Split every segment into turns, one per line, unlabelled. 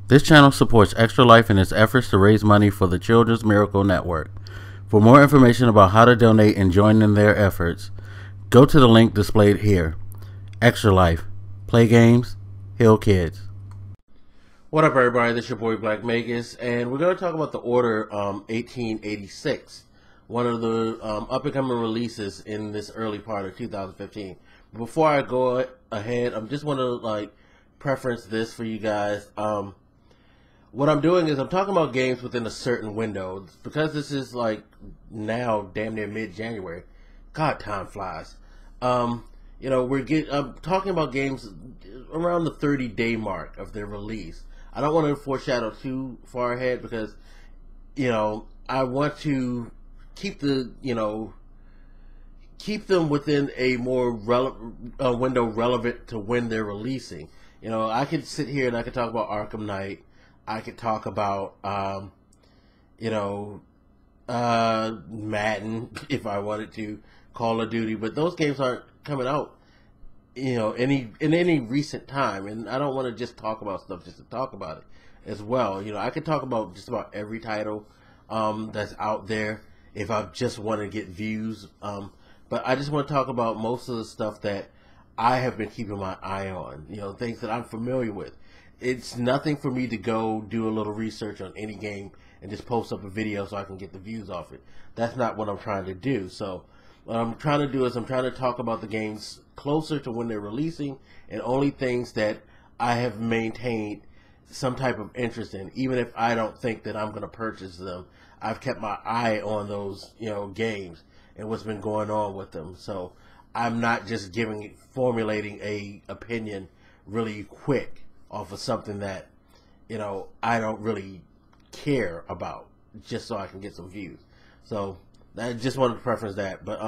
This channel supports Extra Life in its efforts to raise money for the Children's Miracle Network. For more information about how to donate and join in their efforts, go to the link displayed here. Extra Life. Play games, heal kids. What up, everybody? This is your boy Black Magus, and we're going to talk about the Order 1886, one of the up-and-coming releases in this early part of 2015. Before I go ahead, I just want to preference this for you guys. What I'm doing is I'm talking about games within a certain window. Because this is now damn near mid-January. God, time flies. I'm talking about games around the 30-day mark of their release. I don't want to foreshadow too far ahead because, I want to keep keep them within a more window relevant to when they're releasing. I could sit here and I could talk about Arkham Knight. I could talk about, Madden if I wanted to, Call of Duty, but those games aren't coming out, in any recent time, and I don't want to just talk about stuff just to talk about it as well. I could talk about just about every title that's out there if I just want to get views, but I just want to talk about most of the stuff that I have been keeping my eye on, things that I'm familiar with. It's nothing for me to go do a little research on any game and just post up a video so I can get the views off it. That's not what I'm trying to do. So what I'm trying to do is I'm trying to talk about the games closer to when they're releasing and only things that I have maintained some type of interest in. Even if I don't think that I'm going to purchase them, I've kept my eye on those, games and what's been going on with them. So I'm not just formulating a opinion really quick off of something that, I don't really care about just so I can get some views. So I just wanted to preference that. But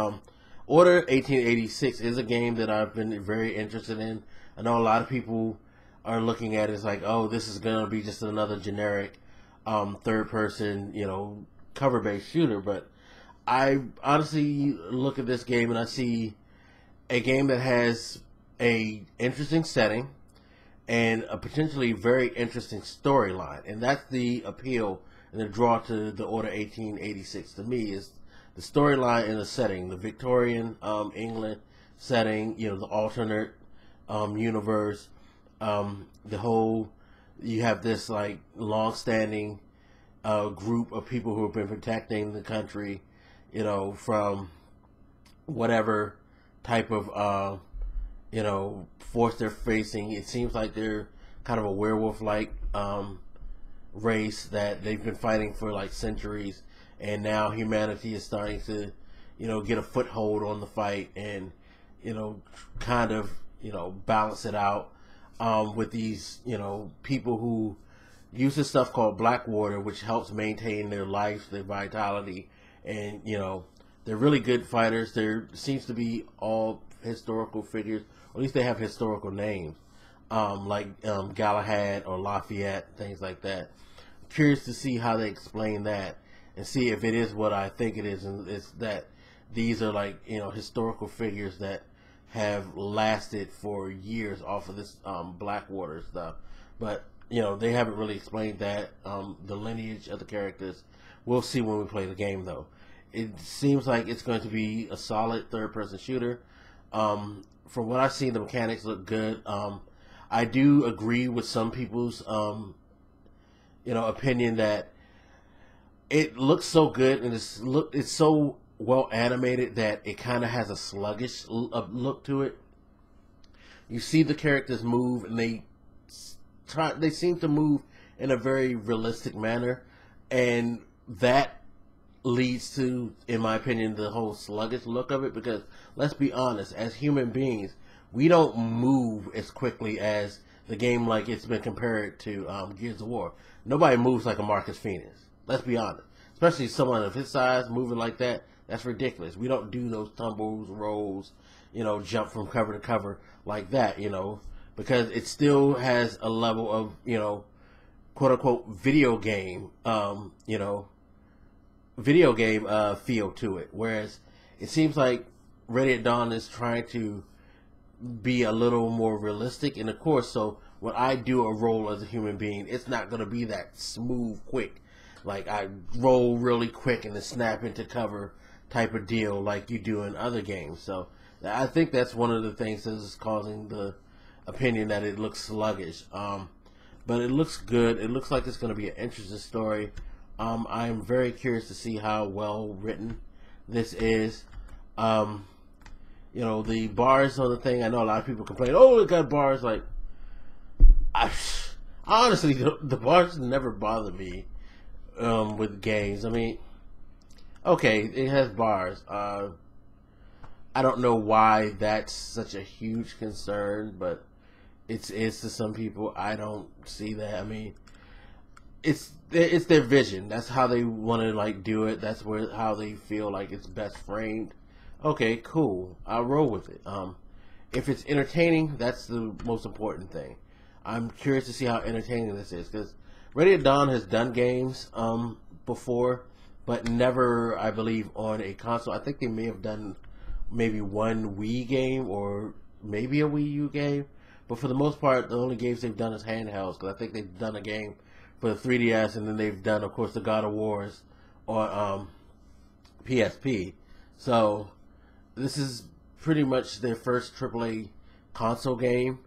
Order 1886 is a game that I've been very interested in. I know a lot of people are looking at it as like, oh, this is going to be just another generic third-person, cover-based shooter. But I honestly look at this game and I see a game that has a interesting setting and a potentially very interesting storyline, and that's the appeal and the draw to the Order 1886 to me, is the storyline and the setting, the Victorian England setting, the alternate universe, you have this long-standing group of people who have been protecting the country, from whatever type of force they're facing. It seems like they're kind of a werewolf-like race that they've been fighting for centuries, and now humanity is starting to, get a foothold on the fight and, kind of, balance it out with these, people who use this stuff called black water, which helps maintain their life, their vitality, and, they're really good fighters. There seems to be all historical figures, or at least they have historical names, like Galahad or Lafayette, things like that. I'm curious to see how they explain that and see if it is what I think it is, and it's that these are historical figures that have lasted for years off of this Blackwater stuff. But they haven't really explained that, the lineage of the characters. We'll see when we play the game, though. It seems like it's going to be a solid third-person shooter. From what I've seen, the mechanics look good. I do agree with some people's, opinion that it looks so good and it's so well animated that it kind of has a sluggish look to it. You see the characters move, and they seem to move in a very realistic manner, and that leads to, in my opinion, the whole sluggish look of it, because let's be honest, as human beings, we don't move as quickly as the game it's been compared to Gears of War. Nobody moves like a Marcus Phoenix. Let's be honest. Especially someone of his size moving like that, that's ridiculous. We don't do those tumbles, rolls, jump from cover to cover like that, because it still has a level of, quote-unquote video game, feel to it, whereas it seems like Ready at Dawn is trying to be a little more realistic, and of course, so when I do a roll as a human being, it's not going to be that smooth, quick. Like I roll really quick and then snap into cover type of deal like you do in other games. So I think that's one of the things that is causing the opinion that it looks sluggish. But it looks good. It looks like it's going to be an interesting story. I'm very curious to see how well written this is. You know, the bars on the thing, I know a lot of people complain, oh, it got bars. Like, honestly, the bars never bother me with games. I mean, okay, it has bars. I don't know why that's such a huge concern, but it's to some people. I don't see that. I mean, it's their vision. That's how they want to like do it. That's how they feel like it's best framed. Okay, cool. I'll roll with it. If it's entertaining, that's the most important thing. I'm curious to see how entertaining this is, because Ready at Dawn has done games before, but never, I believe, on a console. I think they may have done maybe one Wii game or maybe a Wii U game, but for the most part, the only games they've done is handhelds, because I think they've done a game for the 3DS, and then they've done, of course, the God of Wars on PSP. So this is pretty much their first AAA console game,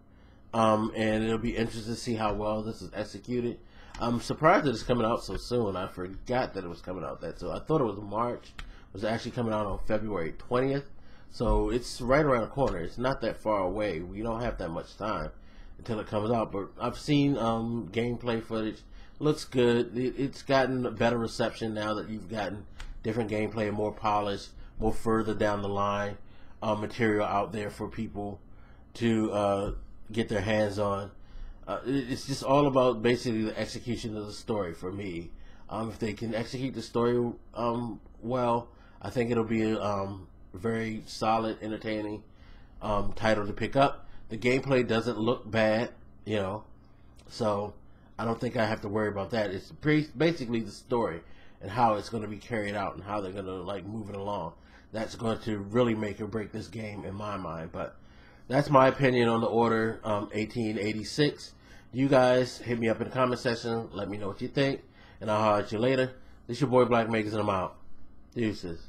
and it'll be interesting to see how well this is executed. I'm surprised that it's coming out so soon. I forgot that it was coming out that soon. I thought it was March. It was actually coming out on February 20th, so it's right around the corner. It's not that far away. We don't have that much time until it comes out, but I've seen gameplay footage. Looks good. It's gotten a better reception now that you've gotten different gameplay, more polished, more further down the line material out there for people to get their hands on. It's just all about basically the execution of the story for me. If they can execute the story well, I think it'll be a very solid, entertaining title to pick up. The gameplay doesn't look bad, you know, so I don't think I have to worry about that. It's basically the story and how it's going to be carried out and how they're going to like move it along. That's going to really make or break this game in my mind. But that's my opinion on the Order 1886. You guys hit me up in the comment section. Let me know what you think, and I'll holler at you later. This your boy Black Makers, and I'm out. Deuces.